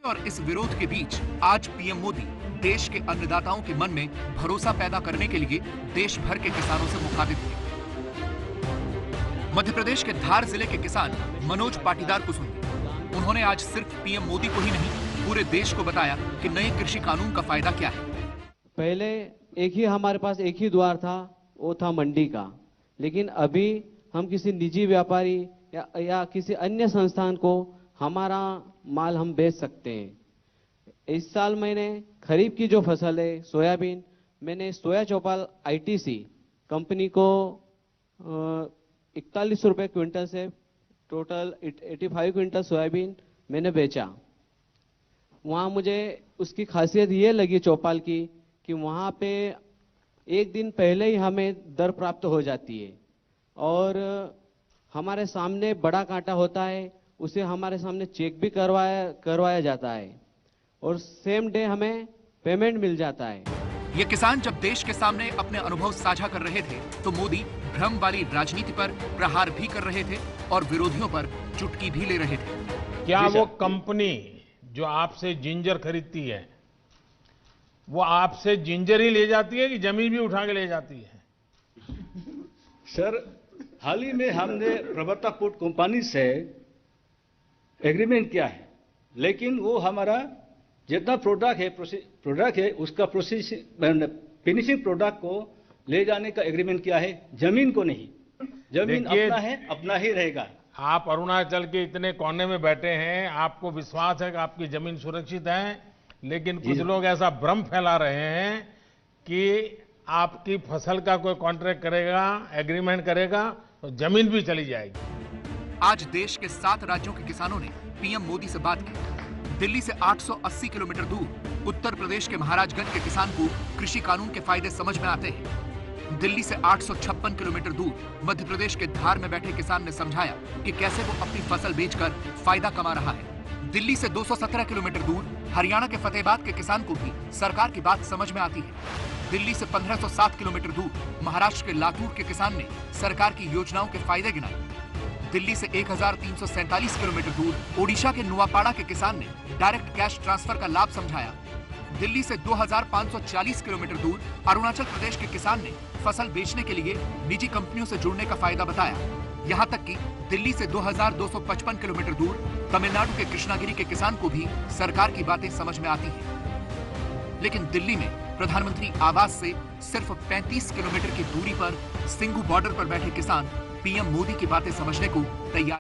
और इस विरोध के बीच आज पीएम मोदी देश के अन्नदाताओं के मन में भरोसा पैदा करने के लिए देश भर के किसानों से मुखातिब हुए। मध्य प्रदेश के धार जिले के किसान मनोज पाटीदार को सुनिए। उन्होंने आज सिर्फ पीएम मोदी को ही नहीं, पूरे देश को बताया कि नए कृषि कानून का फायदा क्या है। पहले हमारे पास एक ही द्वार था, वो था मंडी का। लेकिन अभी हम किसी निजी व्यापारी या किसी अन्य संस्थान को हमारा माल हम बेच सकते हैं। इस साल मैंने खरीफ की जो फसल है सोयाबीन, मैंने सोया चौपाल आईटीसी कंपनी को 41 रुपये क्विंटल से टोटल 85 क्विंटल सोयाबीन मैंने बेचा। वहाँ मुझे उसकी खासियत ये लगी चौपाल की कि वहाँ पे एक दिन पहले ही हमें दर प्राप्त हो जाती है और हमारे सामने बड़ा कांटा होता है, उसे हमारे सामने चेक भी करवाया जाता है और सेम डे हमें पेमेंट मिल जाता है। ये किसान जब देश के सामने अपने अनुभव साझा कर रहे थे तो मोदी भ्रम वाली राजनीति पर प्रहार भी कर रहे थे और विरोधियों पर चुटकी भी ले रहे थे। क्या वो कंपनी जो आपसे जिंजर खरीदती है वो आपसे जिंजर ही ले जाती है कि जमीन भी उठा के ले जाती है? सर, हाल ही में हमने प्रवर्तक फूड कंपनी से एग्रीमेंट किया है, लेकिन वो हमारा जितना प्रोडक्ट है उसका फिनिशिंग प्रोडक्ट को ले जाने का एग्रीमेंट किया है, जमीन को नहीं। जमीन अपना है, अपना ही रहेगा। आप अरुणाचल के इतने कोने में बैठे हैं, आपको विश्वास है कि आपकी जमीन सुरक्षित है, लेकिन कुछ लोग ऐसा भ्रम फैला रहे हैं कि आपकी फसल का कोई कॉन्ट्रैक्ट करेगा, एग्रीमेंट करेगा तो जमीन भी चली जाएगी। आज देश के 7 राज्यों के किसानों ने पीएम मोदी से बात की। दिल्ली से 880 किलोमीटर दूर उत्तर प्रदेश के महाराजगंज के किसान को कृषि कानून के फायदे समझ में आते हैं। दिल्ली से 856 किलोमीटर दूर मध्य प्रदेश के धार में बैठे किसान ने समझाया कि कैसे वो अपनी फसल बेचकर फायदा कमा रहा है। दिल्ली से 217 किलोमीटर दूर हरियाणा के फतेहाबाद के किसान को भी सरकार की बात समझ में आती है। दिल्ली से 1507 किलोमीटर दूर महाराष्ट्र के लातूर के किसान ने सरकार की योजनाओं के फायदे गिनाए। दिल्ली से 1347 किलोमीटर दूर ओडिशा के नुआपाड़ा के किसान ने डायरेक्ट कैश ट्रांसफर का लाभ समझाया। दिल्ली से 2540 किलोमीटर दूर अरुणाचल प्रदेश के किसान ने फसल बेचने के लिए निजी कंपनियों से जुड़ने का फायदा बताया। यहाँ तक कि दिल्ली से 2255 किलोमीटर दूर तमिलनाडु के कृष्णागिरी के किसान को भी सरकार की बातें समझ में आती हैं। लेकिन दिल्ली में प्रधानमंत्री आवास से सिर्फ 35 किलोमीटर की दूरी पर सिंघू बॉर्डर पर बैठे किसान पीएम मोदी की बातें समझने को तैयार